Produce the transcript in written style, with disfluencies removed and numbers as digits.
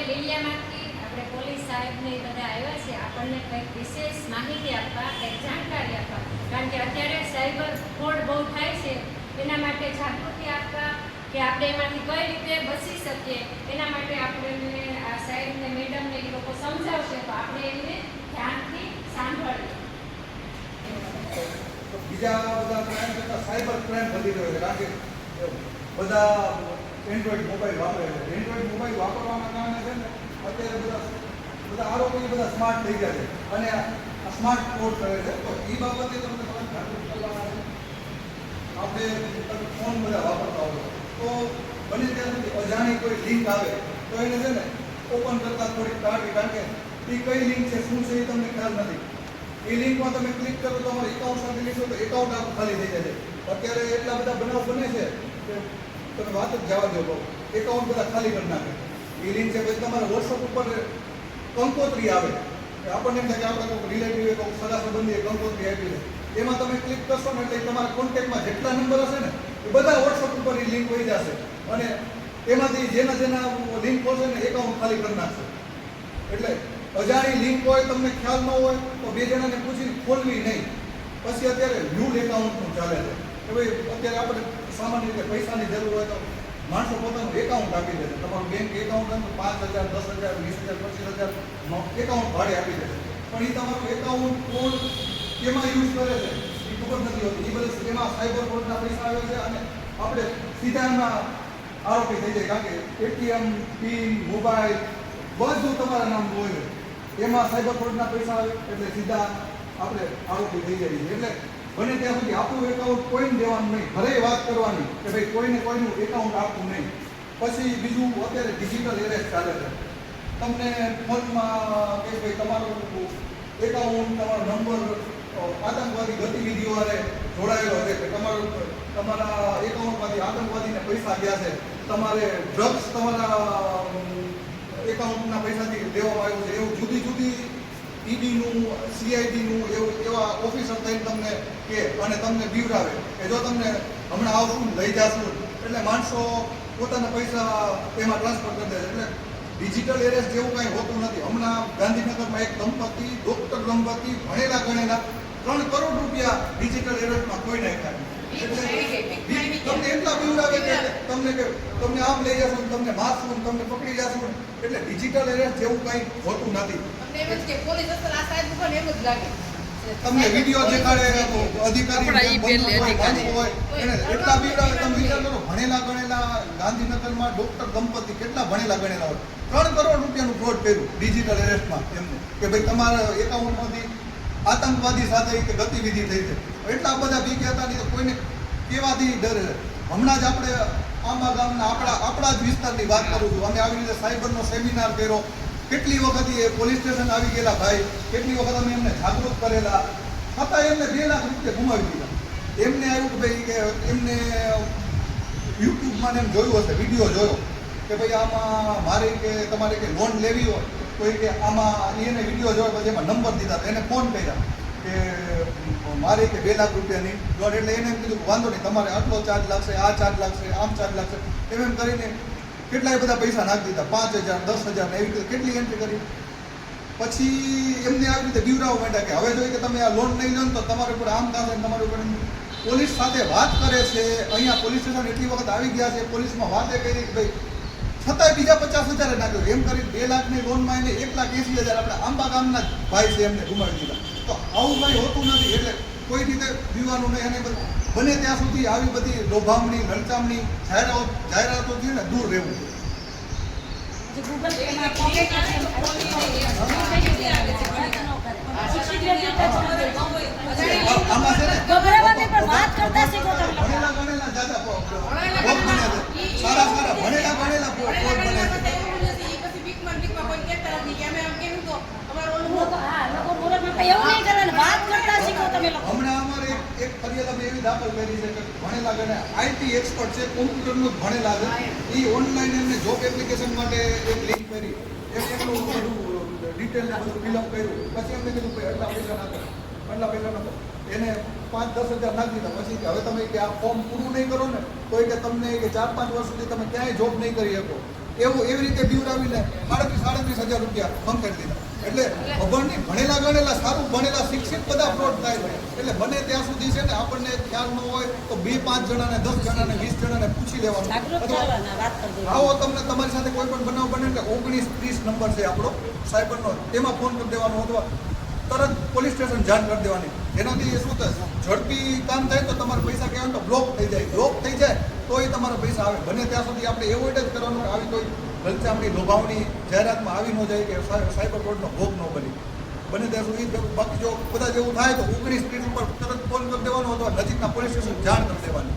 લીલિયામાંથી આપણે પોલીસ સાહેબને બધા આવ્યા છે આપણને કંઈક વિશેષ માહિતી આપવા, કંઈક જાણકારી આપવા, કારણ કે અત્યારે સાયબર ફ્રોડ બહુ થાય છે, એના માટે જાગૃતિ આપવા કે આપણે એમાંથી કઈ રીતે બચી શકીએ, એના માટે આપણે આ સાહેબને મેડમને એ લોકો સમજાવશે તો આપણે એમને ધ્યાનથી સાંભળીએ. બીજા બધા ક્રાઇમ કરતા સાયબર ક્રાઇમ વધી રહ્યો છે, કારણ કે બધા એન્ડ્રોઈડ મોબાઈલ વાપરે છે. એન્ડ્રોઈડ મોબાઈલ વાપરવાના કારણે છે ને અત્યારે બધા આરોપી બધા સ્માર્ટ થઈ ગયા છે અને આ સ્માર્ટ ફ્રોડ કરે છે. તો એ બાબતે તમને જાગૃત કરવાના છે. આપણે ફોન બધા વાપરતા હોય તો બને ત્યાં સુધી અજાણી કોઈ લિંક આવે તો એને છે ને ઓપન કરતા થોડીક ટાળવી, કારણ કે એ કઈ લિંક છે શું છે એ તમને ખ્યાલ નથી. એ લિંકમાં તમે ક્લિક કરો તો તમારું એકાઉન્ટ સાથે લીધો તો એકાઉન્ટ આખું ખાલી થઈ જાય છે. અત્યારે એટલા બધા બનાવ બને છે કે તમે વાત જ જવા દો, એકાઉન્ટ બધા ખાલી કરી નાખે. એ લિંક છે પછી તમારા વોટ્સઅપ ઉપર કંકોત્રી આવે, આપણને એમ થાય કે આપણે કોઈ રિલેટિવ કોઈ સગા સંબંધીએ કંકોત્રી આપી છે, એમાં તમે ક્લિક કરશો ને એટલે તમારા કોન્ટેક્ટમાં જેટલા નંબર હશે ને એ બધા વોટ્સઅપ ઉપર એ લિંક વહી જશે અને એમાંથી જેના લિંક ખોલશે ને એકાઉન્ટ ખાલી કરી નાખશે. એટલે અજાણી લિંક હોય, તમને ખ્યાલ ન હોય તો બે જણાને પૂછીને ખોલવી નહીં. પછી અત્યારે વ્યૂ એકાઉન્ટનું ચાલે છે કે ભાઈ અત્યારે આપણે સામાન્ય રીતે પૈસાની જરૂર હોય તો માણસો પોતાનું એકાઉન્ટ આપી દે છે. તમારું બેંક એકાઉન્ટ હોય તો 5,000, 10,000, 20,000, 25,000 એકાઉન્ટ ભાડે આપી દે છે. પણ એ તમારું એકાઉન્ટ કોણ કેમાં યુઝ કરે છે એ ખબર નથી હોતી. એ બધા એમાં સાયબર ફ્રોડના પૈસા આવે છે અને આપણે સીધા એમાં આરોપી થઈ જાય, કારણ કે એટીએમ પિન, મોબાઈલ બધું તમારા નામ હોય છે. એમાં સાયબર ફ્રોડના પૈસા આવે એટલે સીધા આપણે આરોપી થઈ જઈએ છીએ. એટલે બને ત્યાં સુધી આપણું એકાઉન્ટ કોઈને દેવાનું નહીં, ઘરે વાત કરવાની કે ભાઈ કોઈને કોઈનું એકાઉન્ટ આપવું નહીં. પછી બીજું અત્યારે ડિજિટલ એરેસ્ટ ચાલે છે. તમને ફોનમાં કે ભાઈ તમારું એકાઉન્ટ, તમારો નંબર આતંકવાદી ગતિવિધિઓ વડે જોડાયેલો છે કે તમારા એકાઉન્ટમાંથી આતંકવાદીને પૈસા ગયા છે, તમારે ડ્રગ્સ તમારા એકાઉન્ટના પૈસાથી દેવામાં આવ્યું છે, એવું જુદી જુદી ઈડીનું, સીઆઈડીનું એવા ઓફિસર થઈને તમને કહે અને તમને બીવરાવે કે જો તમને હમણાં આવશું લઈ જશું, એટલે માણસો પોતાના પૈસા એમાં ટ્રાન્સફર કરી દે છે. એટલે ડિજિટલ એરેસ્ટ જેવું કાંઈ હોતું નથી. હમણાં ગાંધીનગરમાં એક દંપતી, ડોક્ટર દંપતી, ભણેલા ગણેલા, 3 કરોડ રૂપિયા ડિજિટલ એરેસ્ટમાં કોઈ નાખ્યા. એટલે તમને એટલા બીવરાવે કે તમને આમ લઈ જશું, તમને મારશું, તમને પકડી જશું. એટલે ડિજિટલ એરેસ્ટ જેવું કંઈ હોતું નથી. તમને વિડીયો દેખાડે અધિકારી હોય એને એટલા બીવરાવે. તમે વિચાર કરો, ભણેલા ગણેલા ગાંધીનગરમાં ડોક્ટર દંપતી કેટલા ભણેલા ગણેલા હોય, 3 કરોડ રૂપિયાનું ફ્રોડ કર્યું ડિજિટલ એરેસ્ટમાં એમને કે ભાઈ તમારા એકાઉન્ટમાંથી આતંકવાદી સાથે કે ગતિવિધિ થઈ છે. એટલા બધા બીગ્યા હતા નહીં તો કોઈને કેવાથી ડરે છે. હમણાં જ આપણે આંબા ગામના આપણા જ વિસ્તારની વાત કરું છું. અમે આવી રીતે સાયબરનો સેમિનાર કર્યો. કેટલી વખત એ પોલીસ સ્ટેશન આવી ગયેલા ભાઈ, કેટલી વખત અમે એમને જાગૃત કરેલા, છતાં એમને 2 લાખ રૂપિયા ગુમાવી દીધા. એમને આવ્યું કે ભાઈ કે એમને યુટ્યુબમાં એમ જોયું હશે, વિડીયો જોયો કે ભાઈ આમાં મારે કે તમારે કે લોન લેવી હોય તો એ કે આમાં એને વિડીયો જોયો, પછી એમાં નંબર દીધા, એને ફોન કર્યા કે મારે કે 2 લાખ રૂપિયાની લોન. એટલે એને એમ કીધું વાંધો નહીં, તમારે આટલો ચાર્જ લાગશે, આ ચાર્જ લાગશે, આમ ચાર્જ લાગશે, એમ કરીને કેટલાય બધા પૈસા નાખી દીધા, 5,000, 10,000 એવી રીતે કેટલી એન્ટ્રી કરી. પછી એમને આવી રીતે બીવરાવા માંડ્યા કે હવે જોઈએ કે તમે આ લોન નહીં લો તો તમારા ઉપર આમ થશે, તમારા ઉપર પોલીસ સાથે વાત કરે છે. અહીંયા પોલીસ સ્ટેશન એટલી વખત આવી ગયા છે, પોલીસમાં વાતે કરી કે ભાઈ છતાંય બીજા 50,000 નાખ્યો. એમ કરી 2 લાખની લોનમાં એને 1,80,000 આપણે આંબા ગામના જ ભાઈ છે એમને ગુમાવી દીધા. તો આવું કંઈ હોતું નથી. એટલે કોઈ રીતે પીવાનું નહીં. અને બને ત્યાં સુધી આવી બધી લોભામણી, લલચામણી જાહેરાતોથી ને દૂર રહેવું. આમાં છે ને ભણેલા ગણેલા દાદા ભોગ બને છે, સારા ભણેલા ગણેલા ભોગ બને છે. હમણાં અમારે એક ફરિયાદ અમે એવી દાખલ કરી છે કે ભણેલા ગણે આઈટી એક્સપર્ટ છે, કોમ્પ્યુટરનું જ ભણેલા છે. એ ઓનલાઈન એમને જોબ એપ્લિકેશન માટે એક લિંક કરી, એટલું બધું ડિટેલ બધું ફિલઅપ કર્યું. પછી એમને કીધું ભાઈ આટલા પૈસા નાખો, એને 5-10,000 નાખી દીધા. પછી હવે તમે કે આ ફોર્મ પૂરું નહીં કરો ને તો કે તમને કે 4-5 વર્ષ સુધી તમે ક્યાંય જોબ નહીં કરી શકો. એવી રીતે બીવરાવીને 37,000 રૂપિયા બંધ કરી દીધા. એટલે અભણની ભણેલા ગણેલા સારું ભણેલા શિક્ષિત બધા ફ્રોડ થાય છે. એટલે બને ત્યાં સુધી છે ને આપણને ખ્યાલ ન હોય તો 2-5 જણાને 10 જણાને 20 જણાને પૂછી લેવાનું. આવો તમને તમારી સાથે કોઈ પણ બનાવ બને એટલે 1930 નંબર છે આપણો સાયબરનો, તેમાં ફોન કરી દેવાનો અથવા તરત પોલીસ સ્ટેશન જાણ કરી દેવાની. એનાથી શું થાય, ઝડપી કામ થાય તો તમારા પૈસા કહેવાય તો બ્લોક થઈ જાય તો એ તમારા પૈસા આવે. બને ત્યાં સુધી આપણે એવોઇડ જ કરવાનું કે આવી કોઈ લલચામણી લોભાવણી જાહેરાતમાં આવી ન જાય કે સાયબર ફ્રોડનો ભોગ ન બને ત્યાં સુધી. બાકી જો બધા જેવું થાય તો 1930 ઉપર તરત ફોન કરી દેવાનો અથવા નજીકના પોલીસ સ્ટેશન જાણ કરી દેવાની.